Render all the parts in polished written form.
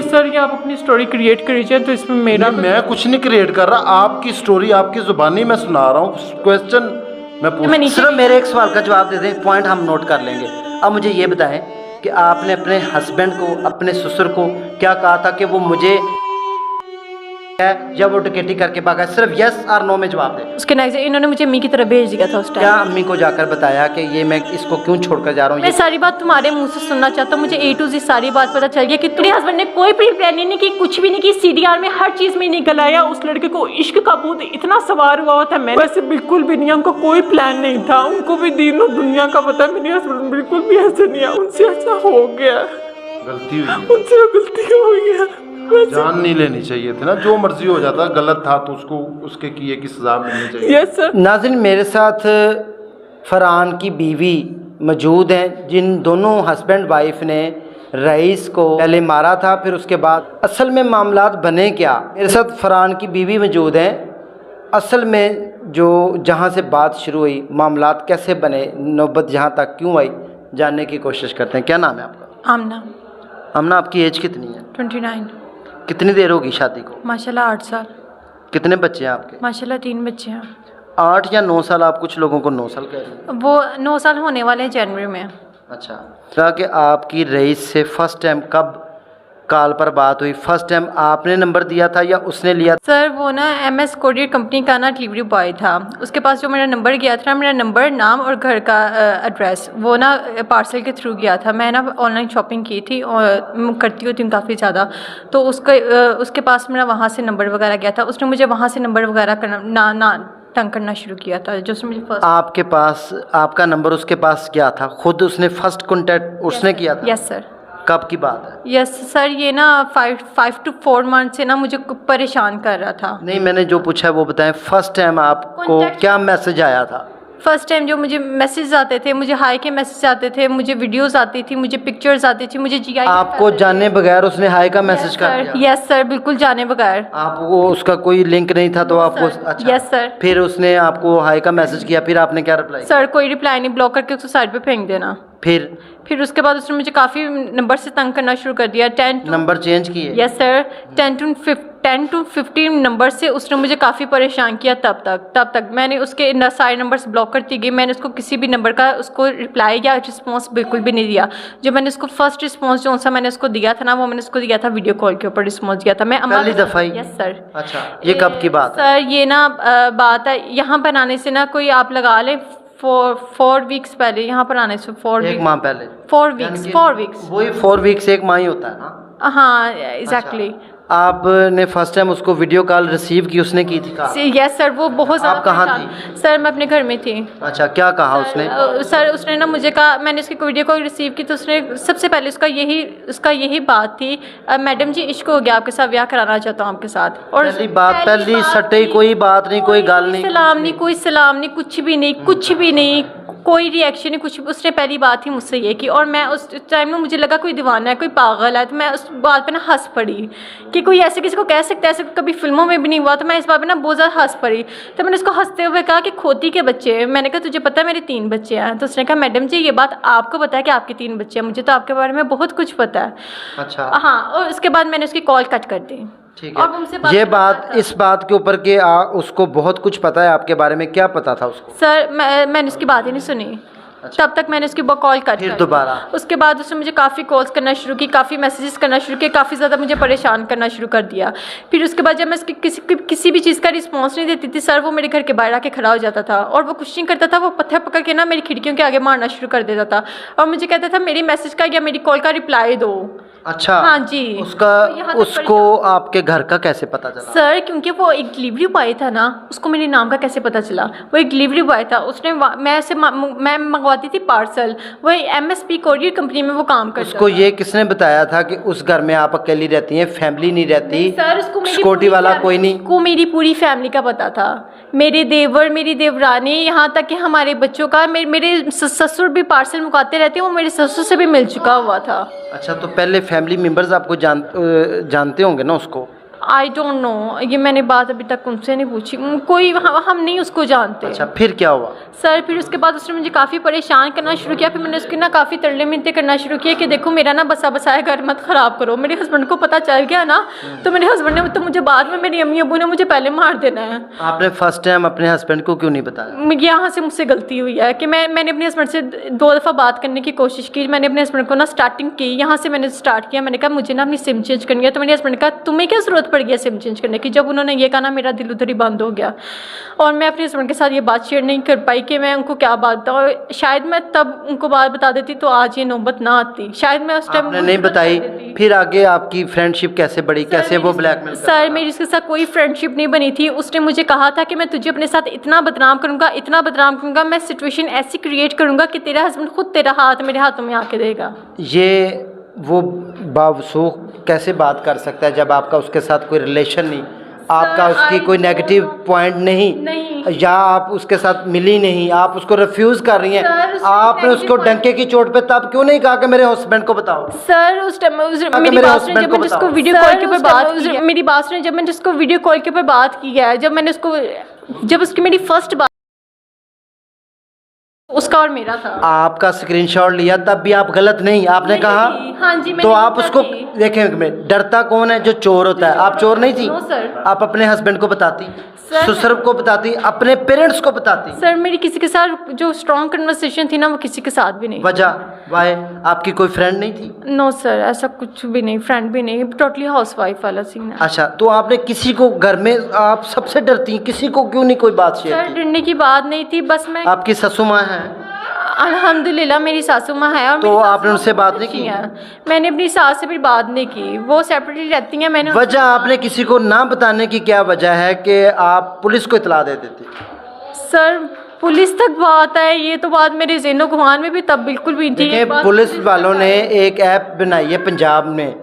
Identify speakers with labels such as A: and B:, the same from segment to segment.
A: Please sir ये आप अपनी स्टोरी क्रिएट करिए, तो इसमें मेरा
B: मैं कुछ नहीं क्रिएट कर रहा, आपकी स्टोरी आपकी जुबानी मैं सुना रहा हूँ। क्वेश्चन मैं पूछ,
C: सिर्फ मेरे एक सवाल का जवाब दे दें, पॉइंट हम नोट कर लेंगे। अब मुझे ये बताएं कि आपने अपने हस्बैंड को, अपने ससुर को क्या कहा था कि वो मुझे है या वो डकैती करके भागा? सिर्फ यस और नो में जवाब दें।
A: उसके नेक्स्ट इन्होंने मुझे अम्मी की तरफ भेज दिया था उस
C: क्या
A: टाइम।
C: अम्मी को जाकर बताया कि ये मैं इसको क्यों छोड़कर जा रहा हूँ?
A: मैं सारी बात तुम्हारे मुंह से सुनना चाहता हूँ, मुझे A to Z सारी बात पता चल गया कि तुम्हारे हस्बैंड ने कोई प्री प्लानिंग नहीं की, कुछ भी नहीं की, CDR में हर चीज में निकल आया। उस लड़के को इश्क का भूत इतना सवार हुआ था, मैं वैसे बिल्कुल भी नहीं, उनका कोई प्लान नहीं था, उनको भी दीनों दुनिया का पता है। मेरे हस्बैंड बिल्कुल भी ऐसा नहीं है, उनसे ऐसा हो गया,
B: गलती हुई,
A: उनसे गलती हो गया।
B: जान नहीं लेनी चाहिए थी ना, जो मर्जी हो जाता, गलत था तो उसको उसके किए की सजा मिलनी चाहिए।
A: Yes sir.
C: नाज़रीन, मेरे साथ फरहान की बीवी मौजूद हैं, जिन दोनों हस्बैंड वाइफ ने रईस को पहले मारा था, फिर उसके बाद असल में मामलात बने क्या। मेरे साथ फरहान की बीवी मौजूद हैं, असल में जो जहाँ से बात शुरू हुई, मामलात कैसे बने, नौबत जहाँ तक क्यों आई, जानने की कोशिश करते हैं। क्या नाम है आपका?
A: आमना।
C: आमना, आपकी एज कितनी है?
A: 29।
C: कितनी देर होगी शादी को?
A: माशाल्लाह 8 साल।
C: कितने बच्चे हैं आपके?
A: माशाल्लाह 3 बच्चे हैं।
C: 8 या 9 साल? आप कुछ लोगों को 9 साल कह रहे हैं।
A: वो 9 साल होने वाले हैं जनवरी में।
C: अच्छा, कहा कि आपकी रईस से फर्स्ट टाइम कब कॉल पर बात हुई? फर्स्ट टाइम आपने नंबर दिया था या उसने लिया?
A: सर वो ना MS कोरियर कंपनी का ना डिलीवरी बॉय था, उसके पास जो मेरा नंबर गया था, मेरा नंबर, नाम और घर का एड्रेस, वो ना पार्सल के थ्रू गया था। मैं ना ऑनलाइन शॉपिंग की थी और करती होती हूँ काफ़ी ज़्यादा, तो उसके पास मेरा वहाँ से नंबर वगैरह गया था। उसने मुझे वहाँ से नंबर वगैरह करना तंग करना शुरू किया था, जो उसने मुझे फर्स्ट।
C: आपके पास आपका नंबर उसके पास गया था, खुद उसने फर्स्ट कॉन्टैक्ट उसने किया था?
A: Yes sir.
C: कब की बात है?
A: यस सर, ये ना 5 to 4 मंथ से ना मुझे परेशान कर रहा था।
C: नहीं, मैंने जो पूछा है वो बताएं। फर्स्ट टाइम आपको क्या मैसेज आया था?
A: फर्स्ट टाइम जो मुझे मैसेज आते थे, मुझे हाई के मैसेज आते थे, मुझे वीडियोस आती थी, मुझे पिक्चर्स आती थी, मुझे GI
C: आपको जाने बगैर उसने हाई का मैसेज कर दिया?
A: यस सर, बिल्कुल जाने बगैर।
C: आपको उसका कोई लिंक नहीं था तो आपको? अच्छा,
A: यस सर।
C: फिर उसने आपको हाई का मैसेज किया, फिर आपने क्या रिप्लाई?
A: सर कोई रिप्लाई नहीं, ब्लॉक करके उसको साइड पे फेंक देना। फिर उसके बाद उसने मुझे काफ़ी नंबर से तंग करना शुरू कर दिया। 10
C: नंबर चेंज किए?
A: यस सर, 10 to 15 नंबर से उसने मुझे काफ़ी परेशान किया। तब तक मैंने उसके सारे नंबर्स ब्लॉक करती गई। मैंने उसको किसी भी नंबर का उसको रिप्लाई या रिस्पॉन्स बिल्कुल भी नहीं दिया। जो मैंने उसको फर्स्ट रिस्पॉन्स जो सा मैंने उसको दिया था ना, वो मैंने उसको दिया था वीडियो कॉल के ऊपर रिस्पॉन्स दिया था मैं।
C: पहली दफ़ा?
A: Yes sir.
C: अच्छा, ये कब की बात है?
A: सर ये ना बात है यहाँ पर आने से ना, कोई आप लगा लें 4 वीक्स पहले, यहाँ पर आने से 4 वीक्स,
C: एक माह पहले।
A: 4 वीक्स।
C: वही 4 वीक्स, एक माह ही होता है ना?
A: हाँ एग्जैक्टली।
C: आपने फर्स्ट टाइम उसको वीडियो कॉल रिसीव की, उसने की थी? कहा?
A: यस सर, वो बहुत ज़्यादा।
C: आप कहाँ थी?
A: सर मैं अपने घर में थी।
C: अच्छा, क्या कहा उसने?
A: सर उसने ना मुझे कहा, मैंने उसकी वीडियो कॉल रिसीव की तो उसने सबसे पहले उसका यही बात थी, मैडम जी इश्क हो गया आपके साथ, ब्याह कराना चाहता हूँ आपके साथ। और
C: पहली सट्टे, कोई बात नहीं, कोई गाल नहीं,
A: कोई सलाम नहीं, कुछ भी नहीं, कोई रिएक्शन नहीं, कुछ भी। उसने पहली बात ही मुझसे ये की, और मैं उस टाइम में मुझे लगा कोई दीवाना है, कोई पागल है, तो मैं उस बात पे ना हंस पड़ी कि कोई ऐसे किसी को कह सकता है, ऐसे कभी फिल्मों में भी नहीं हुआ। तो मैं इस बात पे ना बहुत ज़्यादा हंस पड़ी। तो मैंने उसको हंसते हुए कहा कि खोती के बच्चे। मैंने कहा तुझे पता है मेरे 3 बच्चे हैं? तो उसने कहा मैडम जी ये बात आपको पता है कि आपके 3 बच्चे हैं? मुझे तो आपके बारे में बहुत कुछ पता है।
C: अच्छा,
A: हाँ। और उसके बाद मैंने उसकी कॉल कट कर दी।
C: ठीक है। ये बात, इस बात के ऊपर के उसको बहुत कुछ पता है आपके बारे में, क्या पता था उसको?
A: सर मैंने उसकी बात ही नहीं सुनी।
C: अच्छा।
A: तब तक मैंने उसकी कॉल कट
C: फिर दोबारा?
A: उसके बाद उसने मुझे काफ़ी कॉल्स करना शुरू की, काफ़ी मैसेजेस करना शुरू किए, काफ़ी ज़्यादा मुझे परेशान करना शुरू कर दिया। फिर उसके बाद जब मैं उसकी किसी भी चीज़ का रिस्पॉन्स नहीं देती थी सर, वो मेरे घर के बाहर आके खड़ा हो जाता था और वो कुछ नहीं करता था, वो पत्थर पकड़ के ना मेरी खिड़कियों के आगे मारना शुरू कर देता था और मुझे कहता था मेरी मैसेज का या मेरी कॉल का रिप्लाई दो।
C: अच्छा,
A: हाँ जी।
C: उसको आपके घर का कैसे पता चला?
A: सर क्योंकि वो एक डिलीवरी बॉय था ना, उसको मेरे नाम का कैसे पता चला? वो एक डिलीवरी बॉय था, उसने मैं मंगवाती थी पार्सल, वो MSP कोरियर कंपनी में वो काम करता था।
C: उसको ये किसने बताया था कि उस घर में आप अकेली रहती हैं, फैमिली नहीं रहती?
A: सर उसको
C: सिक्योरिटी वाला कोई नहीं?
A: को मेरी पूरी फैमिली का पता था, मेरे देवर, मेरी देवरानी, यहाँ तक कि हमारे बच्चों का। मेरे ससुर भी पार्सल मंगाते रहते हैं, वो मेरे ससुर से भी मिल चुका हुआ था।
C: अच्छा, तो पहले फैमिली मेंबर्स आपको जानते होंगे ना उसको?
A: आई डोंट नो, ये मैंने बात अभी तक उनसे नहीं पूछी, कोई हम नहीं उसको जानते।
C: अच्छा, फिर क्या हुआ?
A: सर फिर उसके बाद उसने मुझे काफ़ी परेशान करना शुरू किया। फिर मैंने उसकी ना काफ़ी तरले मिन्नतें करना शुरू किया कि देखो मेरा ना बसा बसाया घर मत ख़राब करो। मेरे हस्बैंड को पता चल गया ना तो मेरे हस्बैंड ने तो मुझे बाद में, मेरी अम्मी अबू ने मुझे पहले मार देना है।
C: आपने फर्स्ट टाइम अपने हस्बैंड को क्यों नहीं बताया?
A: यहाँ से मुझसे गलती हुई है कि मैंने अपने हस्बैंड से 2 दफ़ा बात करने की कोशिश की। मैंने अपने हस्बैंड को ना स्टार्टिंग की, यहाँ से मैंने स्टार्ट किया। मैंने कहा मुझे ना अपनी सिम चेंज करनी है। तो मेरे हस्बैंड ने कहा तुम्हें क्या ज़रूरत पड़ गई सिम चेंज करने की। जब उन्होंने ये कहा ना मेरा दिल उधर ही बंद हो गया और मैं अपने हस्बैंड के साथ ये बात शेयर नहीं कर पाई कि मैं उनको क्या बात बताऊँ। शायद मैं तब उनको बात बता देती तो आज ये नौबत ना आती। शायद मैं उस टाइम
C: आपने नहीं बताई, फिर आगे आपकी फ्रेंडशिप कैसे बढ़ी? कैसे वो ब्लैकमेल?
A: सर मेरी उसके साथ कोई फ्रेंडशिप नहीं बनी थी। उसने मुझे कहा था कि मैं तुझे अपने साथ इतना बदनाम करूँगा, इतना बदनाम करूँगा, मैं सिचुएशन ऐसी क्रिएट करूँगा कि तेरा हस्बैंड खुद तेरा हाथ मेरे हाथों में आके देगा।
C: ये वो बावसूख कैसे बात कर सकता है जब आपका उसके साथ कोई रिलेशन नहीं, आपका उसकी कोई नेगेटिव पॉइंट नहीं, या आप उसके साथ मिली नहीं, आप उसको रिफ्यूज़ कर रही हैं। आपने उसको डंके की चोट पे तब क्यों नहीं कहा कि मेरे हस्बैंड को बताओ?
A: सर उस टाइम मेरी बात सुने जब मैंने जिसको वीडियो कॉल के ऊपर बात की है, मेरी बात सुने जब मैंने जिसको वीडियो कॉल के ऊपर बात की है, जब उसकी मेरी फर्स्ट बात उसका और मेरा था।
C: आपका स्क्रीनशॉट लिया तब भी आप गलत नहीं, आपने कहा
A: हाँ जी,
C: तो आप उसको देखें। डरता कौन है? जो चोर होता है। आप चोर नहीं थी?
A: No sir.
C: आप अपने हस्बैंड को बताती, ससुर को बताती, अपने पेरेंट्स को बताती।
A: सर मेरी किसी के साथ जो स्ट्रॉन्ग कन्वर्सेशन थी ना वो किसी के साथ भी नहीं।
C: वजह वाई? आपकी कोई फ्रेंड नहीं थी?
A: नो सर, ऐसा कुछ भी नहीं, फ्रेंड भी नहीं, टोटली हाउसवाइफ वाला सीन है।
C: अच्छा, तो आपने किसी को घर में, आप सबसे डरती हैं, किसी को क्यों नहीं कोई बात शेयर
A: सर
C: की?
A: डरने की बात नहीं थी, बस मैं
C: आपकी ससु माँ है?
A: अल्हम्दुलिल्लाह मेरी सासू माँ है। और
C: तो
A: मेरी
C: आपने उनसे बात नहीं की?
A: मैंने अपनी सास से भी बात नहीं की, वो सेपरेटली रहती हैं। मैंने
C: वजह आपने किसी को ना बताने की क्या वजह है कि आप पुलिस को इतला दे देते?
A: सर पुलिस तक बात है, ये तो बात मेरे ज़हनो गुमान में भी तब बिल्कुल भी थी।
C: देखिए, पुलिस वालों ने एक ऐप बनाई है पंजाब में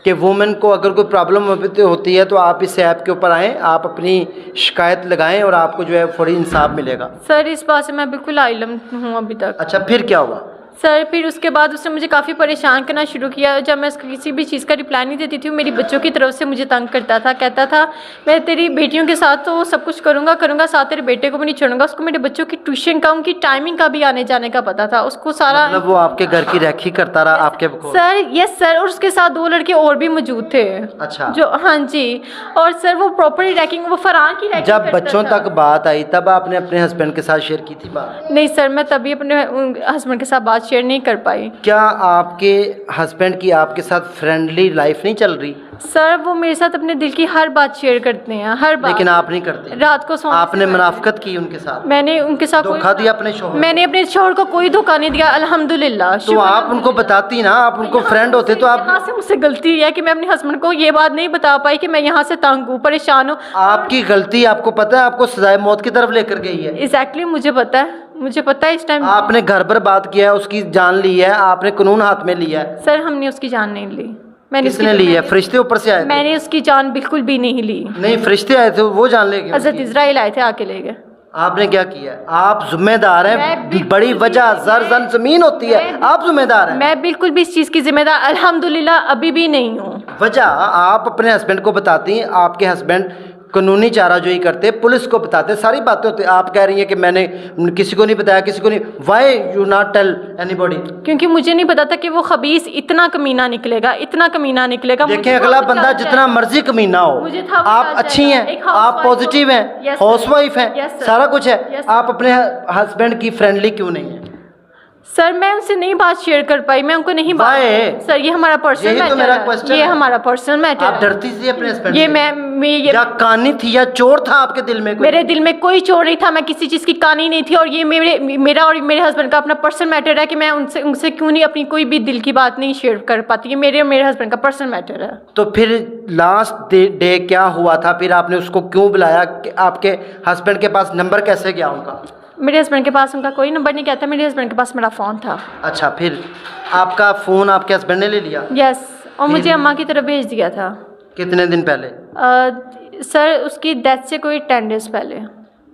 C: कि वुमेन को अगर कोई प्रॉब्लम होती है तो आप इस ऐप के ऊपर आएँ, आप अपनी शिकायत लगाएं और आपको जो है फौरी इंसाफ मिलेगा।
A: सर इस बात से मैं बिल्कुल आइलम हूँ अभी तक।
C: अच्छा, फिर क्या हुआ?
A: सर फिर उसके बाद उसने मुझे काफ़ी परेशान करना शुरू किया। जब मैं उसको किसी भी चीज़ का रिप्लाई नहीं देती थी, वो मेरी बच्चों की तरफ से मुझे तंग करता था। कहता था मैं तेरी बेटियों के साथ तो सब कुछ करूँगा, साथ तेरे बेटे को भी नहीं छोड़ूंगा। उसको मेरे बच्चों की ट्यूशन का, उनकी टाइमिंग का भी आने जाने का पता था उसको सारा।
C: मतलब वो आपके घर की रैखी करता रहा आपके?
A: सर यस सर, और उसके साथ 2 लड़के और भी मौजूद थे।
C: अच्छा,
A: जो हाँ जी, और सर वो प्रॉपर्ली रैकिंग, वो फरहान की रैकिंग
C: जब बच्चों तक बात आई तब आपने अपने हस्बैंड के साथ शेयर की थी बात?
A: नहीं सर, मैं तभी अपने हस्बैंड के साथ बात शेयर नहीं कर पाई।
C: क्या आपके हस्बैंड की आपके साथ फ्रेंडली लाइफ नहीं चल रही?
A: सर वो मेरे साथ अपने दिल की हर बात शेयर करते हैं, हर बात।
C: लेकिन आप नहीं करते?
A: रात को सोने
C: आपने मुनाफिकत की उनके साथ?
A: मैंने उनके साथ
C: धोखा दिया अपने शौहर?
A: मैंने अपने शौहर को कोई धोखा नहीं दिया, अल्हम्दुलिल्लाह।
C: तो आप उनको बताती ना, आप उनको फ्रेंड होते तो आप।
A: यहाँ से मुझसे गलती हुई है कि मैं अपने हस्बैंड को ये बात नहीं बता पाई कि मैं यहाँ से तंग हूँ, परेशान हूँ।
C: आपकी गलती, आपको पता है, आपको सजाए मौत की तरफ लेकर गई है।
A: एग्जैक्टली मुझे पता है, मुझे पता है। इस टाइम
C: आपने घर पर बात किया है, उसकी जान ली है, आपने कानून हाथ में लिया है।
A: सर हमने उसकी जान नहीं ली।
C: किसने ली है? फरिश्ते ऊपर से आए थे?
A: मैंने उसकी जान बिल्कुल भी नहीं ली।
C: नहीं, फरिश्ते आए थे, वो जान ले गए।
A: हज़रत इज़राइल आए थे, आके ले गए।
C: आपने क्या किया? आप जिम्मेदार हैं। बड़ी वजह जर जमीन होती है, आप जिम्मेदार हैं।
A: मैं बिल्कुल भी इस चीज़ की जिम्मेदार अल्हम्दुलिल्लाह अभी भी नहीं हूँ।
C: वजह आप अपने हस्बैंड को बताती हैं, आपके हस्बैंड कानूनी चाराजोई करते, पुलिस को बताते, सारी बातें होती। आप कह रही हैं कि मैंने किसी को नहीं बताया, किसी को नहीं। Why you not tell anybody?
A: क्योंकि मुझे नहीं पता था कि वो खबीस इतना कमीना निकलेगा, इतना कमीना निकलेगा।
C: देखें, अगला बंदा जितना मर्जी कमीना हो, आप अच्छी हैं, आप पॉजिटिव हैं, हाउसवाइफ हैं, सारा कुछ है, आप अपने हस्बैंड की फ्रेंडली क्यों नहीं है?
A: सर मैं उनसे नहीं बात शेयर कर पाई, मैं उनको नहीं
C: बात।
A: सर ये हमारा पर्सनल मैटर है।
C: मेरा क्वेश्चन है।
A: ये हमारा पर्सनल मैटर है।
C: आप डरती थी अपने हस्बैंड
A: ये
C: से?
A: मैं
C: या कानी थी या चोर था आपके दिल में?
A: मेरे दिल में कोई चोर नहीं था, मैं किसी चीज़ की कानी नहीं थी। और ये मेरा और मेरे हस्बैंड का अपना पर्सनल मैटर है कि मैं उनसे क्यों नहीं अपनी कोई भी दिल की बात नहीं शेयर कर पाती। ये मेरे और मेरे हस्बैंड का पर्सनल मैटर है।
C: तो फिर लास्ट डे क्या हुआ था? फिर आपने उसको क्यों बुलाया? आपके हस्बैंड के पास नंबर कैसे गया उनका?
A: मेरे हस्बैंड के पास उनका कोई नंबर नहीं गया था, मेरे हस्बैंड के पास मेरा फ़ोन था।
C: अच्छा, फिर आपका फ़ोन आपके हस्बैंड ने ले लिया?
A: यस, और मुझे अम्मा की तरफ भेज दिया था।
C: कितने दिन पहले?
A: सर उसकी डेथ से कोई 10 डेज़ पहले।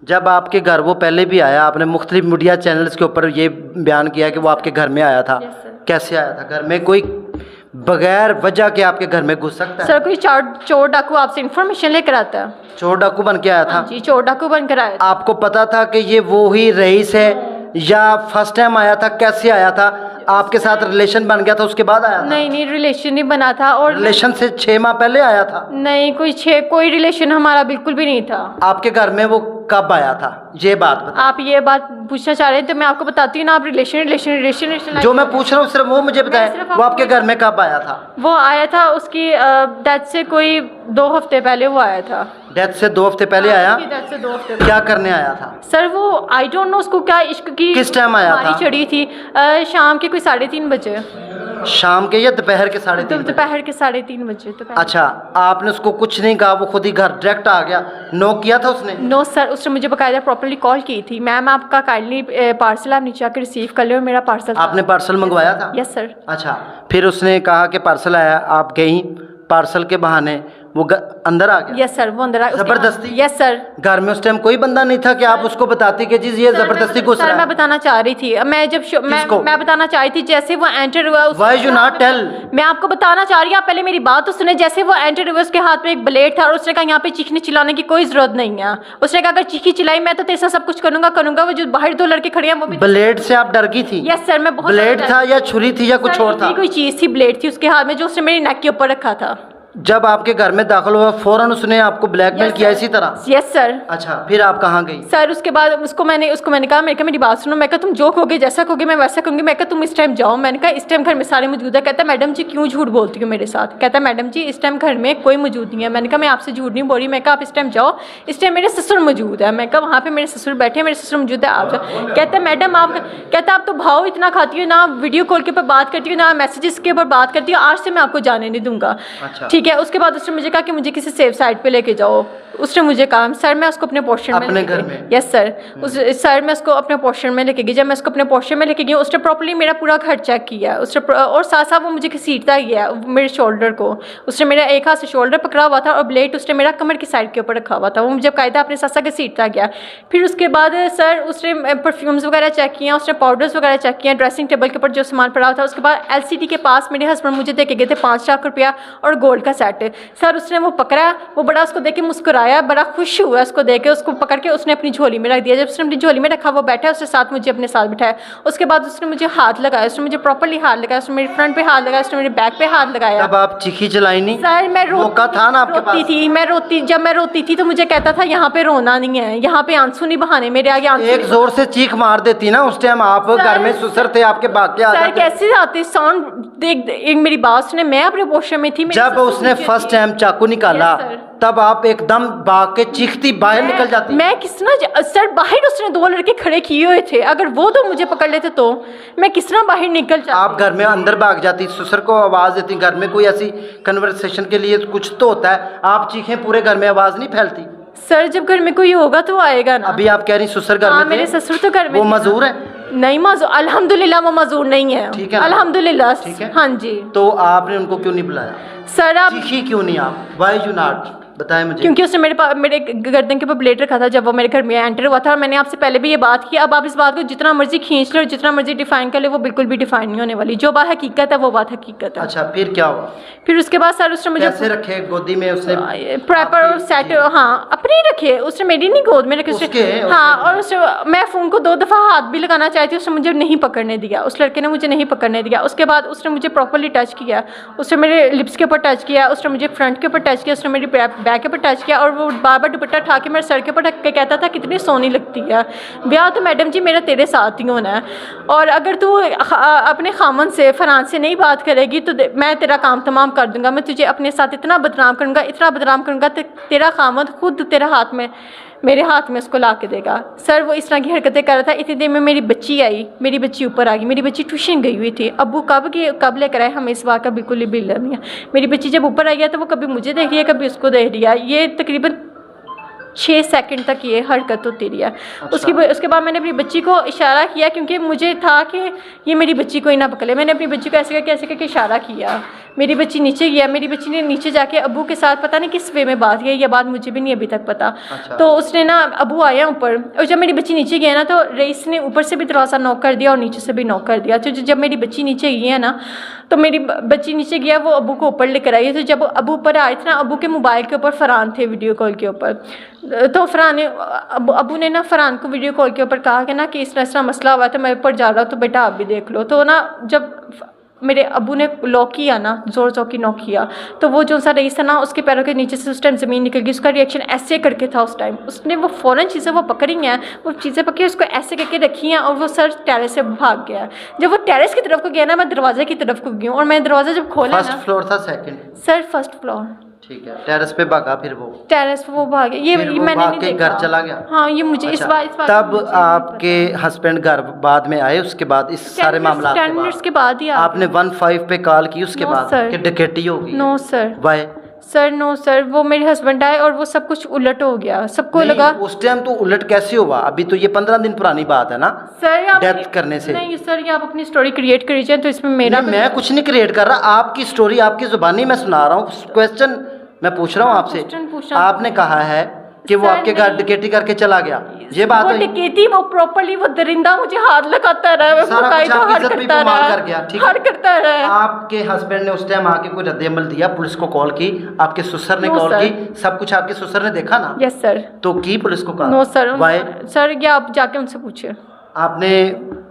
C: जब आपके घर वो पहले भी आया, आपने मुख्तलिफ मीडिया चैनल्स के ऊपर ये बयान किया कि वो आपके घर में आया था।
A: Yes, sir.
C: कैसे आया था? घर में कोई बगैर वजह के आपके घर में घुस सकता है?
A: सर कोई चोर डाकू आपसे इन्फॉर्मेशन लेकर आता है।
C: चोर डाकू बन के आया था?
A: हाँ जी, चोर डाकू बनकर आया था।
C: आपको पता था कि ये वो ही रईस है या फर्स्ट टाइम आया था? कैसे आया था? आपके साथ रिलेशन बन गया था उसके बाद आया था?
A: नहीं नहीं, रिलेशन नहीं बना था। और
C: रिलेशन से 6 माह पहले आया था?
A: नहीं, कोई रिलेशन हमारा बिल्कुल भी नहीं था।
C: आपके घर में वो कब आया था, ये बात बता।
A: आप ये बात पूछना चाह रहे हैं तो मैं आपको बताती हूँ ना। आप रिलेशन
C: जो मैं पूछ रहा हूँ सिर्फ वो मुझे बताए, वो आपके घर में कब आया था?
A: वो आया था उसकी डेथ से कोई 2 हफ्ते पहले वो आया था।
C: डेथ से 2 हफ्ते पहले आया?
A: उसकी डेथ से 2 हफ्ते
C: क्या करने आया था?
A: सर वो आई डोंट नो उसको क्या इश्क की
C: किस टाइम आया था?
A: चढ़ी थी शाम के कोई 3:30 बजे।
C: शाम के या दोपहर के 3:30?
A: दोपहर के 3:30 बजे।
C: अच्छा, आपने उसको कुछ नहीं कहा? वो खुद ही घर डायरेक्ट आ गया? नो किया था उसने?
A: नो सर, उसने मुझे बकायदा प्रॉपर्ली कॉल की थी, मैम आपका काइंडली पार्सल आप नीचे आकर रिसीव कर लो। मेरा पार्सल
C: आपने पार्सल मंगवाया था?
A: Yes sir.
C: अच्छा, फिर उसने कहा कि पार्सल आया, आप गई पार्सल के बहाने, वो अंदर आ गया?
A: यस सर, वो अंदर आ गया
C: जबरदस्ती?
A: Yes sir.
C: घर में उस टाइम कोई बंदा नहीं था कि आप उसको बताती कि जी ये जबरदस्ती घुस रहा
A: सर
C: है?
A: मैं बताना चाह रही थी, मैं जब मैं बताना चाह रही थी जैसे वो एंटर हुआ।
C: Why you not tell?
A: मैं आपको बताना चाह रही हूँ, आप पहले मेरी बात तो सुने। जैसे वो एंटर हुआ उसके हाथ में एक ब्लेड था और उसने कहा यहाँ पे चीखने चिल्लाने की कोई जरूरत नहीं है। उसने कहा अगर चीखी चिल्लाई मैं तो तेरे साथ सब कुछ करूंगा। वो जो बाहर 2 लड़के खड़े हैं वो भी।
C: ब्लेड से आप डर गई थी?
A: यस सर, मैं बहुत
C: ब्लेड था या छुरी थी या कुछ और था?
A: कोई चीज थी, ब्लेड थी उसके हाथ में जो उसने मेरे नेक के ऊपर रखा था।
C: जब आपके घर में दाखिल हुआ फौरन उसने आपको ब्लैकमेल किया इसी तरह?
A: Yes sir.
C: अच्छा, फिर आप कहाँ गई?
A: सर उसके बाद उसको मैंने कहा मेरी बात सुनो। मैं कहा तुम जो कहोगे जैसा कहोगे मैं वैसा कहूँगी। मैं कहा तुम इस टाइम जाओ। मैंने कहा इस टाइम घर में सारे मौजूद है। कहता मैडम जी क्यों झूठ बोलती हो मेरे साथ? कहता मैडम जी इस टाइम घर में कोई मौजूद नहीं है। मैंने कहा मैं आपसे झूठ नहीं बोल रही। मैं कहा आप इस टाइम जाओ, इस टाइम मेरे ससुर मौजूद है। मैं कहा वहाँ पे मेरे ससुर बैठे हैं, मेरे ससुर मौजूद है, आप जाओ। कहता मैडम आप, कहता आप तो भाव इतना खाती हो ना, वीडियो कॉल के ऊपर बात करती हो ना, मैसेजेस के ऊपर बात करती हो, आज से मैं आपको जाने नहीं दूंगा।
C: अच्छा।
A: ठीक है। उसके बाद उसने मुझे कहा कि मुझे किसी सेफ साइड पे लेके जाओ। उसने मुझे कहा सर मैं उसको अपने पोर्शन में
C: अपने घर में?
A: Yes sir. सर मैं उसको अपने पोर्शन में लेके गई। जब मैं उसको अपने पोर्शन में लेके गई उसने प्रॉपर्ली मेरा पूरा घर चेक किया उसने, और साथ साथ वो मुझे घसीटता गया मेरे शोल्डर को। उसने मेरा एक हाथ से शोल्डर पकड़ा हुआ था और ब्लेड उसने मेरा कमर की साइड के ऊपर रखा हुआ था। वो मुझे कायदा अपने साथ साथ घसीटता गया। फिर उसके बाद सर उसने परफ्यूम्स वगैरह चेक किया, उसने पाउडर्स वगैरह चेक किया, ड्रेसिंग टेबल के ऊपर जो सामान पड़ा हुआ था। उसके बाद LCD के पास मेरे हस्बैंड मुझे दे के गए थे 5 लाख रुपया और गोल्ड का सेट। सर उसने वो पकड़ा, वो बड़ा उसको देख के मुस्कुराया, बड़ा खुश हुआ उसको देख के। उसको पकड़ के उसने अपनी झोली में रख दिया। जब उसने अपनी झोली में रखा वो बैठा, उसके साथ मुझे अपने साथ बिठाया। उसके बाद उसने मुझे हाथ लगाया, उसने मुझे प्रॉपर्ली हाथ लगाया, उसने मेरे फ्रंट पे हाथ लगाया, उसने मेरे बैक पे हाथ लगाया।
C: तब आप चीखी चलाई नहीं?
A: सर मैं
C: मौका था ना आपके पास?
A: रोती थी। जब मैं रोती थी तो मुझे कहता था यहाँ पे रोना नहीं है, यहाँ पे आंसू नहीं बहाने, मेरे आगे आंसू।
C: एक जोर से चीख मार देती ना उस टाइम, आप घर में ससुर थे आपके बाकी आ
A: सर
C: जाते।
A: कैसे आते साउंड देख। एक मेरी बात सुने, मैं अपने पोर्शन में थी।
C: जब उसने फर्स्ट टाइम चाकू निकाला तब आप एकदम भाग के चीखती बाहर निकल जाती?
A: मैं किस तरह सर बाहर उसने 2 लड़के खड़े किए हुए थे, अगर वो तो मुझे पकड़ लेते तो मैं किस तरह बाहर निकल जाती?
C: आप घर में अंदर भाग जाती, ससुर को आवाज देती? घर में कोई ऐसी कन्वर्सेशन के लिए कुछ तो होता है, आप चीखें पूरे घर में आवाज नहीं फैलती?
A: सर जब घर में कोई होगा तो आएगा ना।
C: अभी आप कह रही ससुर घर में थे?
A: मेरे ससुर तो घर में
C: वो मजदूर है?
A: नहीं मजदूर, अल्हम्दुलिल्लाह वो मजदूर नहीं है।
C: ठीक है,
A: अल्हम्दुलिल्लाह।
C: ठीक है।
A: हाँ जी।
C: तो आपने उनको क्यों नहीं बुलाया?
A: सर आप
C: चीखी क्यों नहीं आप? व्हाई यू नॉट, बताएं मुझे।
A: क्योंकि उसने मेरे गर्दन के ऊपर ब्लेड रखा था जब वो मेरे घर में एंटर हुआ था। और मैंने आपसे पहले भी ये बात की, अब आप इस बात को जितना मर्जी खींच लो और जितना मर्जी डिफाइन कर ले, वो बिल्कुल भी डिफाइन नहीं होने वाली। जो बात हकीकत है वो बात हकीकत है।
C: अच्छा, फिर क्या हुआ?
A: फिर उसके बाद सर उसने मुझे
C: कैसे रखे गोदी में? उसने
A: प्रॉपर सेट, हाँ अपने ही रखे, उसने मेरी नहीं गोद में रखे
C: उसके।
A: हाँ। और उसने, मैं फ़ोन को 2 दफ़ा हाथ भी लगाना चाहती, उसने मुझे नहीं पकड़ने दिया, उस लड़के ने मुझे नहीं पकड़ने दिया। उसके बाद उसने मुझे प्रॉपर्ली टच किया, उसने मेरे लिप्स के ऊपर टच किया, उसने मुझे फ्रंट के ऊपर टच किया, उसने मेरी बैक के ऊपर टच किया और वो बार बार दुपट्टा उठा के मेरे सर के ऊपर ढक के कहता था कितनी सोनी लगती है। ब्याह तो मैडम जी मेरा तेरे साथ ही होना है, और अगर तू अपने खामन से फरहान से नहीं बात करेगी तो मैं तेरा काम तमाम कर दूंगा। मैं तुझे अपने साथ इतना बदनाम करूंगा, इतना बदनाम करूंगा तेरा खामन खुद तेरा हाथ में, मेरे हाथ में उसको ला के देगा। सर वो इस तरह की हरकतें कर रहा था। इतनी देर में मेरी बच्ची आई, मेरी बच्ची ऊपर आ गई। मेरी बच्ची ट्यूशन गई हुई थी, अबू कब लेकर आए हमें इस बात का बिल्कुल ही बिल्ला नहीं है। मेरी बच्ची जब ऊपर आई है तो वो कभी मुझे देख रही है कभी उसको देख रही है। ये तकरीबन 6 सेकंड तक ये हरकत होती रही है। उसके बाद मैंने अपनी बच्ची को इशारा किया, क्योंकि मुझे था कि ये मेरी बच्ची को ही ना पकड़े। मैंने अपनी बच्ची को ऐसे करके इशारा किया। मेरी बच्ची नीचे गया, मेरी बच्ची ने नीचे जाके अबू के साथ पता नहीं किस वे में बात की, ये बात मुझे भी नहीं अभी तक पता। तो उसने ना, अबू आया ऊपर, और जब मेरी बच्ची नीचे गया ना तो रईस ने ऊपर से भी दरवाज़ा नॉक कर दिया और नीचे से भी नॉक कर दिया। तो जब मेरी बच्ची नीचे गई है ना, तो मेरी बच्ची नीचे गया, वो अबू को ऊपर लेकर आई। तो जब अबू ऊपर आए थे ना, अबू के मोबाइल के ऊपर फ़रहान थे वीडियो कॉल के ऊपर। तो फ़रहान ने, अबू ने ना फ़रहान को वीडियो कॉल के ऊपर कहा कि ना कि इस तरह मसला हुआ था, मैं ऊपर जा रहा हूँ, तो बेटा आप भी देख लो। तो ना जब मेरे अबू ने लॉक किया ना, ज़ोर ज़ोर की नॉक किया, तो वो जो सा रईस था ना, उसके पैरों के नीचे से उस टाइम ज़मीन निकल गई। उसका रिएक्शन ऐसे करके था उस टाइम, उसने वो फ़ौरन चीज़ें वो पकड़ी हैं, वो चीज़ें पकड़ी, उसको ऐसे करके रखी हैं, और वो सर टेरेस से भाग गया। जब वो टेरेस की तरफ को गया ना, मैं दरवाजे की तरफ को गई हूँ, और मैं दरवाज़ा जब खोला ना,
C: फर्स्ट फ्लोर था सेकंड?
A: Sir first floor.
C: ठीक है, टेरेस पे भागा, फिर वो
A: टेरेस वो भाग गया। ये मैंने
C: भाग
A: नहीं
C: के
A: देखा।
C: घर चला गया?
A: हाँ, ये मुझे
C: अच्छा,
A: इस बात
C: तब आपके हस्बैंड घर बाद में आए? उसके बाद इस सारे मामला
A: 10 मिनट्स के बाद ही
C: आपने 15 पे कॉल की उसके
A: No,
C: बाद
A: sir.
C: कि डकैती हो गई?
A: No sir.
C: Why?
A: Sir no sir, वो मेरे हस्बैंड आए और वो सब कुछ उलट हो गया। सबको लगा
C: उस टाइम तो उलट कैसे हुआ? अभी तो ये 15 दिन पुरानी बात है ना,
A: सर आप
C: डेथ करने से।
A: नहीं सर, ये आप अपनी स्टोरी क्रिएट करिए, तो इसमें मेरा
C: नहीं, मैं कुछ नहीं क्रिएट कर रहा, आपकी स्टोरी आपकी जुबानी में सुना रहा हूँ। क्वेश्चन मैं पूछ रहा हूँ आपसे।
A: क्वेश्चन पूछना।
C: आपने कहा है कि वो
A: सर,
C: आपके घर डकैती करके चला गया, ये बात
A: वो
C: है?
A: डकैती, वो प्रॉपर्ली, वो दरिंदा मुझे हाथ लगाता रहा, वो
C: सारा कुछ
A: बाकायदा
C: आपकी
A: हर
C: इज्जत भी
A: करता
C: पामाल
A: रहा,
C: कर गया, ठीक है?
A: हर करता रहा।
C: आपके हस्बैंड ने उस टाइम आके कोई रद्द-ए-अमल दिया? पुलिस को कॉल की? आपके ससुर ने
A: No,
C: कॉल
A: sir.
C: की? सब कुछ आपके ससुर ने देखा ना?
A: Yes sir.
C: तो की पुलिस को कहा?
A: No sir.
C: Why?
A: सर ये आप जाके उनसे पूछिए।
C: आपने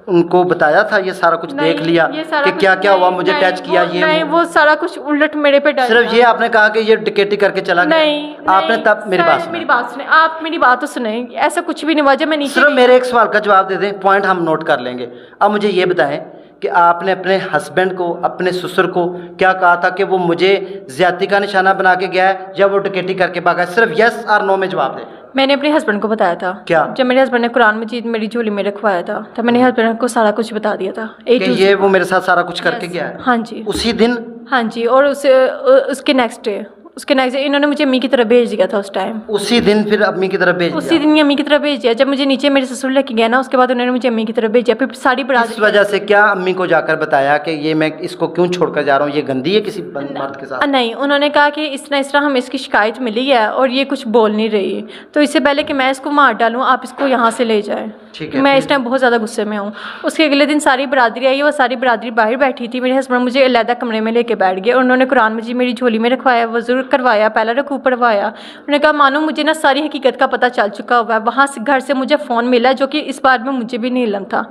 C: उनको बताया था ये सारा कुछ देख लिया कि क्या क्या हुआ, मुझे टच किया, ये
A: नहीं, वो सारा कुछ उलट मेरे पे डाल
C: सिर्फ ये आपने कहा कि ये डकैती करके चला गया?
A: नहीं,
C: आपने तब मेरी बात सुनी?
A: मेरी बात सुने, आप मेरी बात तो सुने, ऐसा कुछ भी नहीं हुआ। जब मैं नीचे
C: सिर्फ मेरे एक सवाल का जवाब दे दें, पॉइंट हम नोट कर लेंगे। अब मुझे ये बताएं कि आपने अपने हस्बैंड को, अपने ससुर को क्या कहा था कि वो मुझे ज्यादती का निशाना बना के गया है या वो डकैती करके भागा? सिर्फ यस और नो में जवाब दें।
A: मैंने अपने हस्बैंड को बताया था।
C: क्या?
A: जब मेरे हस्बैंड ने कुरान मजीद मेरी झोली में रखवाया था, तब मैंने हस्बैंड को सारा कुछ बता दिया था।
C: कि ये वो मेरे साथ सारा कुछ करके गया है?
A: हाँ जी।
C: उसी दिन?
A: हाँ जी, और उसके नेक्स्ट डे इन्होंने मुझे अम्मी की तरफ भेज दिया था उस टाइम।
C: उसी दिन फिर अम्मी की तरफ भेज
A: उसी
C: दिया?
A: दिन ही अम्मी की तरफ भेज दिया। जब मुझे नीचे मेरे ससुर लेके गया ना, उसके बाद उन्होंने मुझे अम्मी की तरफ भेजा। फिर सारी
C: इस
A: बरादरी,
C: वजह से क्या अम्मी को जाकर बताया कि ये मैं इसको क्यों छोड़कर जा रहा हूँ, ये गंदी है किसी मर्द के साथ?
A: नहीं, उन्होंने कहा कि इस तरह हमें इसकी शिकायत मिली है और ये कुछ बोल नहीं रही, तो इससे पहले कि मैं इसको मार डालूँ, आप इसको यहाँ से ले जाएं।
C: ठीक है।
A: मैं इस टाइम बहुत ज़्यादा गुस्से में हूँ। उसके अगले दिन सारी बरादरी आई, वो सारी बरादरी बाहर बैठी थी। मेरे हस्बैंड मुझे अलहदा कमरे में लेके बैठ गए और उन्होंने कुरान मजीद मेरी झोली में रखवाया, वज़ू करवाया, पहला रकू पढ़वाया। उन्होंने कहा मानो मुझे ना सारी हकीकत का पता चल चुका हुआ है। वहाँ से घर से मुझे फ़ोन मिला, जो कि इस बार में मुझे भी नहीं इल्म था।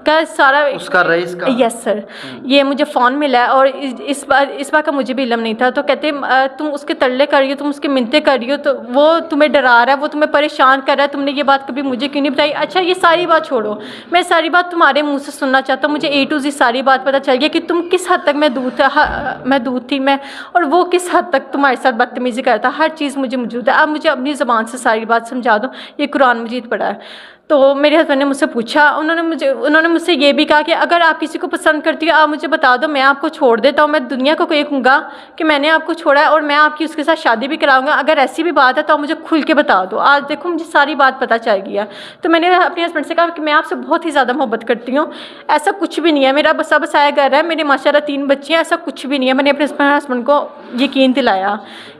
A: क्या सारा
C: उसका रईस का?
A: यस सर, ये मुझे फ़ोन मिला है और इस बार का मुझे भी इल्म नहीं था। तो कहते तुम उसके तरले कर रही हो, तुम उसकी मिन्नतें कर रही हो, तो वो तुम्हें डरा रहा है, वो तुम्हें परेशान कर रहा है, तुमने ये बात कभी मुझे क्यों नहीं बताई? अच्छा ये सारी बात छोड़ो, मैं सारी बात तुम्हारे मुंह से सुनना चाहता हूँ। मुझे A to Z सारी बात पता चल गया कि तुम किस हद तक मैं दूध थी मैं, और वो किस हद तक तुम्हारे साथ बदतमीज़ी करता। हर चीज़ मुझे मौजूद है। अब मुझे अपनी ज़बान से सारी बात समझा दो। ये कुरान मजीद पढ़ा है। तो मेरे हस्बैंड ने मुझसे पूछा, उन्होंने मुझसे ये भी कहा कि अगर आप किसी को पसंद करती हो, आप मुझे बता दो, मैं आपको छोड़ देता हूँ। मैं दुनिया को ये कहूँगा कि मैंने आपको छोड़ा है और मैं आपकी उसके साथ शादी भी कराऊंगा। अगर ऐसी भी बात है तो आप मुझे खुल के बता दो। आज देखो मुझे सारी बात पता चल गई है। तो मैंने अपने हस्बैंड से कहा कि मैं आपसे बहुत ही ज़्यादा मोहब्बत करती हूँ, ऐसा कुछ भी नहीं है, मेरा बसा बसाया घर है, मेरे माशाल्लाह 3 बच्चे हैं, ऐसा कुछ भी नहीं है। मैंने अपने हस्बैंड को यकीन दिलाया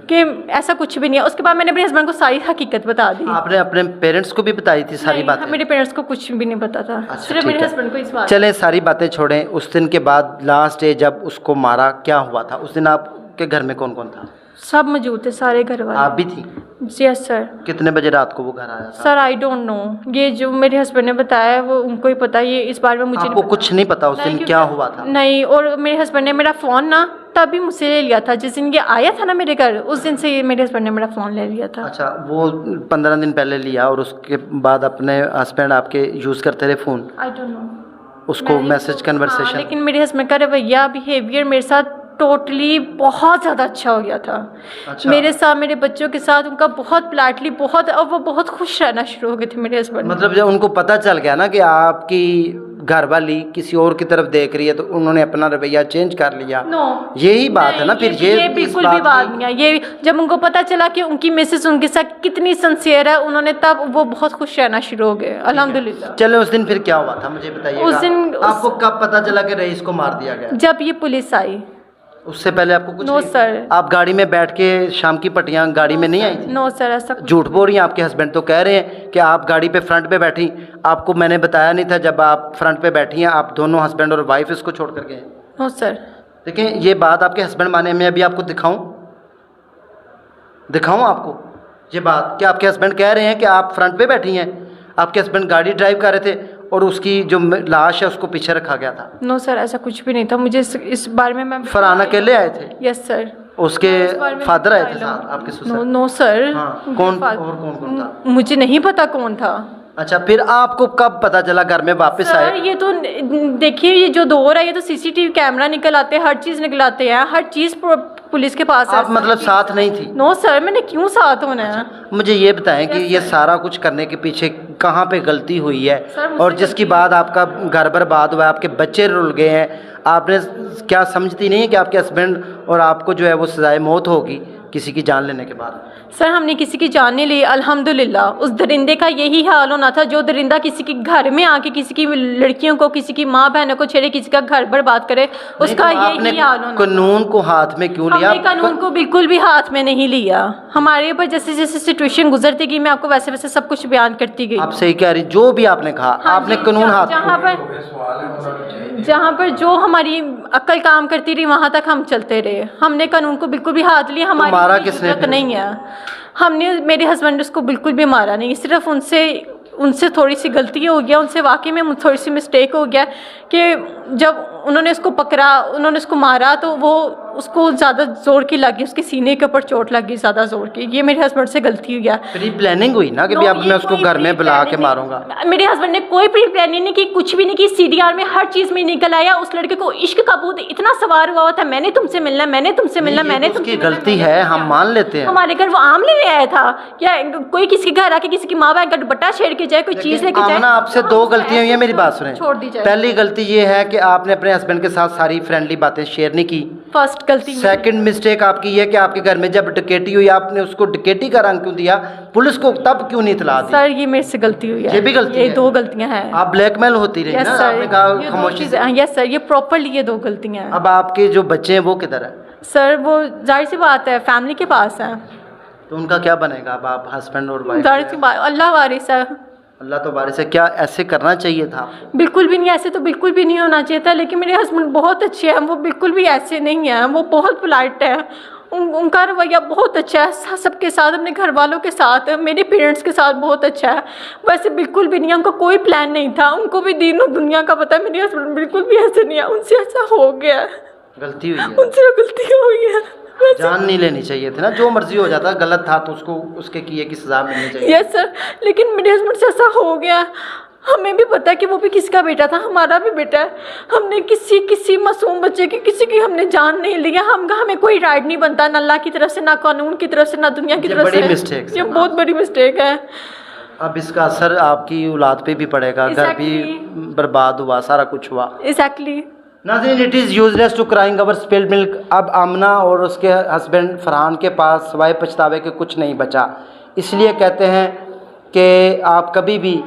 A: कि ऐसा कुछ भी नहीं है। उसके बाद मैंने अपने हस्बैंड को सारी हकीकत बता दी।
C: आपने अपने पेरेंट्स को भी बताई थी सारी बातें?
A: मेरे पेरेंट्स को कुछ भी नहीं पता था।
C: अच्छा,
A: सिर्फ मेरे हस्बैंड को इस बात।
C: चलें सारी बातें छोड़ें। उस दिन के बाद लास्ट डे जब उसको मारा, क्या हुआ था उस दिन? आपके घर में कौन कौन था?
A: सब मौजूद थे, सारे घर वाले।
C: आप भी थी?
A: Yes sir.
C: कितने बजे रात को वो घर आया था?
A: सर आई डोंट नो, ये जो मेरे हस्बैंड ने बताया वो उनको ही पता। ये इस बारे में मुझे
C: आपको कुछ नहीं पता उस दिन क्या हुआ था?
A: नहीं, और मेरे हस्बैंड ने मेरा फ़ोन ना तभी मुझसे ले लिया था जिस दिन ये आया था ना मेरे घर, उस दिन से ये मेरे हस्बैंड ने मेरा फ़ोन ले लिया था।
C: अच्छा, वो 15 दिन पहले लिया और उसके बाद अपने हस्बैंड आपके यूज़ करते रहे फ़ोन?
A: आई डोंट नो
C: उसको मैसेज कन्वर्सेशन?
A: लेकिन मेरे हस्बैंड का रवैया, बिहेवियर मेरे साथ टोटली बहुत ज़्यादा अच्छा हो गया था।
C: अच्छा।
A: मेरे साथ, मेरे बच्चों के साथ उनका बहुत प्लाटली, बहुत, और वो बहुत खुश रहना शुरू हो गए थे मेरे हस्बैंड।
C: मतलब जब उनको पता चल गया ना कि आपकी घर वाली किसी और की तरफ देख रही है तो उन्होंने अपना रवैया चेंज कर लिया।
A: नो,
C: यही बात है ना। फिर
A: ये बिल्कुल भी बात नहीं है। ये जब उनको पता चला कि उनकी मिसेस उनके साथ कितनी सिंसियर है, उन्होंने तब वो बहुत खुश रहना शुरू हो गए अल्हम्दुलिल्लाह।
C: चलो उस दिन फिर क्या हुआ था मुझे बताइएगा।
A: उस दिन
C: आपको कब पता चला कि रईस को मार दिया गया?
A: जब ये पुलिस आई।
C: उससे पहले आपको कुछ
A: नो
C: नहीं?
A: सर।
C: आप गाड़ी में बैठ के शाम की पट्टियां गाड़ी में नहीं आई थी?
A: नो सर, ऐसा
C: झूठ बोल रही हैं। आपके हस्बैंड तो कह रहे हैं कि आप गाड़ी पे फ्रंट पे बैठी, आपको मैंने बताया नहीं था जब आप फ्रंट पे बैठी हैं, आप दोनों हस्बैंड और वाइफ इसको छोड़ कर गए।
A: No sir.
C: देखिए ये बात आपके हस्बैंड माने, मैं अभी आपको दिखाऊं आपको ये बात कि आपके हस्बैंड कह रहे हैं कि आप फ्रंट पे बैठी हैं, आपके हस्बैंड गाड़ी ड्राइव कर रहे थे और उसकी जो लाश है उसको पीछे रखा गया था।
A: नो सर, ऐसा कुछ भी नहीं था। मुझे इस बारे में मैं
C: फरहान अकेले आए थे?
A: Yes sir.
C: उसके
A: इस बारे में
C: फादर आए थे
A: I
C: साथ
A: don't-
C: आपके
A: नो
C: ससुर?
A: No sir.
C: हाँ, कौन और कौन था?
A: मुझे नहीं पता कौन था।
C: अच्छा, फिर आपको कब पता चला घर में वापस
A: सर
C: आए?
A: ये तो देखिए, ये जो दौर है ये तो सीसीटीवी कैमरा निकल आते हैं, हर चीज़ निकल आते हैं, हर चीज़ पुलिस के पास है।
C: आप मतलब साथ नहीं थी?
A: नो सर, मैंने क्यों साथ होना है?
C: मुझे ये बताएं कि
A: Yes,
C: ये
A: sir.
C: सारा कुछ करने के पीछे कहाँ पे गलती हुई है
A: Sir, मुझसे
C: और जिसकी
A: गलती-
C: बाद आपका घर बर्बाद हुआ है, आपके बच्चे रुल गए हैं, आपने क्या समझती नहीं है कि आपके हस्बैंड और आपको जो है वो सजाए मौत होगी किसी की जान लेने के बाद?
A: सर हमने किसी की जान नहीं ली अल्हम्दुलिल्लाह। उस दरिंदे का यही हाल होना था, जो दरिंदा किसी के घर में आके किसी की लड़कियों को, किसी की माँ बहनों को छेड़े, किसी का घर बर्बाद करे, उसका
C: नहीं, तो आपने
A: यही हाल होना।
C: कानून को हाथ में क्यों लिया?
A: हमने कानून को बिल्कुल भी हाथ में नहीं लिया। हमारे ऊपर जैसे जैसे सिचुएशन गुजरती गई, मैं आपको वैसे वैसे सब कुछ बयान करती गई।
C: आप सही कह रही, जो भी आपने कहा
A: हाँ
C: आपने
A: जी,
C: कानून हाथ
A: जहाँ पर जो हमारी अक्ल काम करती रही वहाँ तक हम चलते रहे। हमने कानून को बिल्कुल भी हाथ लिया,
C: मारा
A: हमारी
C: किसने
A: जरूरत
C: फिर?
A: नहीं है। हमने, मेरे हस्बैंड उसको बिल्कुल भी मारा नहीं, सिर्फ उनसे थोड़ी सी गलती हो गया, उनसे वाकई में थोड़ी सी मिस्टेक हो गया कि जब उन्होंने उसको पकड़ा, उन्होंने उसको मारा तो वो उसको ज़्यादा ज़ोर की लगी, उसके सीने के ऊपर चोट लगी ज़्यादा ज़ोर की। ये मेरे हस्बैंड से गलती हुई है।
C: प्री प्लानिंग हुई ना कि भी अब मैं उसको घर में बुला के मारूंगा?
A: मेरे हस्बैंड ने कोई प्री प्लानिंग नहीं की, कुछ भी नहीं की। सीडीआर में हर चीज़ में निकल आया। उस लड़के को इश्क का भूत इतना सवार हुआ था, मैंने तुमसे मिलना, मैंने तुमसे मिलना, मैंने तुमसे
C: उसकी
A: मिलना,
C: गलती
A: मैंने
C: है,
A: तुमसे
C: हम
A: मिलना।
C: मान लेते हैं।
A: हमारे घर वो आम लेने आया था क्या? कोई किसी के घर आके किसी की माँ बहन का दुपट्टा छेड़ के जाए, कोई चीज़ लेके जाए?
C: आमना, आपसे
A: तो
C: दो
A: हम
C: गलतियां हुई है, मेरी बात सुने।
A: छोड़ दी जाए।
C: पहली गलती ये है कि आपने अपने हस्बैंड के साथ सारी फ्रेंडली बातें शेयर नहीं की।
A: फर्स्ट गलती।
C: सेकंड मिस्टेक आपकी ये कि आपके घर में जब डकैती हुई आपने उसको डकैती का रंग क्यों दिया? पुलिस को तब क्यों नहीं इतला दी?
A: सर ये मेरे से गलती हुई है।
C: ये भी गलती
A: ये
C: है?
A: दो गलतियां हैं।
C: आप ब्लैकमेल होती रही
A: यस
C: ना,
A: सर,
C: आपने कहा
A: ये दो
C: खामोशी से।
A: चीज़ें। यस सर, ये प्रॉपरली ये दो गलतियां हैं।
C: अब आपके जो बच्चे हैं वो किधर है?
A: सर वो जाहिर सी बात है फैमिली के पास है।
C: तो उनका क्या बनेगा? अब आप हस्बैंड और वाइफ,
A: जाहिर सी बात, अल्लाह वारिस है।
C: अल्लाह तो बारिश है। क्या ऐसे करना चाहिए था आपको?
A: बिल्कुल भी नहीं, ऐसे तो बिल्कुल भी नहीं होना चाहिए था। लेकिन मेरे हस्बैंड बहुत अच्छे हैं, वो बिल्कुल भी ऐसे नहीं हैं, वो बहुत पोलाइट है। उनका रवैया बहुत अच्छा है सबके साथ, अपने घर वालों के साथ, मेरे पेरेंट्स के साथ बहुत अच्छा है। वैसे बिल्कुल भी नहीं, उनका कोई प्लान नहीं था, उनको भी दीनों दुनिया का पता है। मेरे हस्बैंड बिल्कुल भी ऐसे नहीं है, उनसे ऐसा हो गया है,
C: गलती हुई है,
A: उनसे गलती हो गई है।
C: जान नहीं लेनी चाहिए थी ना। जो मर्जी हो जाता, गलत था तो उसको उसके किए की सजा मिलनी चाहिए।
A: यस सर, लेकिन मेरे हस्बैंड से ऐसा हो गया। हमें भी पता है कि वो भी किसका बेटा था, हमारा भी बेटा है। हमने किसी मासूम बच्चे की, किसी की हमने जान नहीं लिया। हमें कोई राइट नहीं बनता, ना अल्लाह की तरफ से, ना कानून की तरफ से, ना दुनिया की तरफ से।
C: बड़ी मिस्टेक है।
A: ये बहुत बड़ी मिस्टेक है।
C: अब इसका असर आपकी औलाद पे भी पड़ेगा। घर भी बर्बाद हुआ, सारा कुछ हुआ।
A: Exactly.
C: Nazreen, it is useless to crying our spilled milk. अब आमना और उसके हस्बैंड फरहान के पास सिवाय पछतावे के कुछ नहीं बचा। इसलिए कहते हैं कि आप कभी भी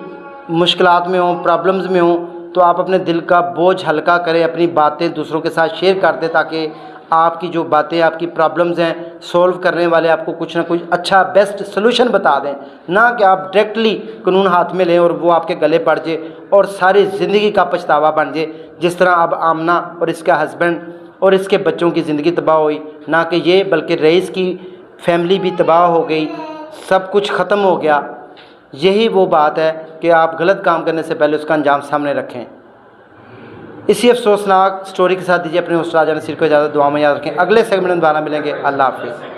C: मुश्किलात में हो, प्रॉब्लम्स में हो, तो आप अपने दिल का बोझ हल्का करें, अपनी बातें दूसरों के साथ शेयर कर दें, ताकि आपकी जो बातें, आपकी प्रॉब्लम्स हैं, सॉल्व करने वाले आपको कुछ ना कुछ अच्छा बेस्ट सोल्यूशन बता दें। ना कि आप डायरेक्टली कानून हाथ में लें और वो आपके गले पड़ जाए और सारी ज़िंदगी का पछतावा बन जाए, जिस तरह अब आमना और इसका हस्बैंड और इसके बच्चों की ज़िंदगी तबाह हुई। ना कि ये, बल्कि रईस की फैमिली भी तबाह हो गई, सब कुछ ख़त्म हो गया। यही वो बात है कि आप गलत काम करने से पहले उसका अंजाम सामने रखें। इसी अफसोसनाक स्टोरी के साथ दीजिए अपने होस्ट राजा नसीर को इजाज़त। दुआ में याद रखें। अगले सेगमेंट में दोबारा मिलेंगे। अल्लाह हाफिज़।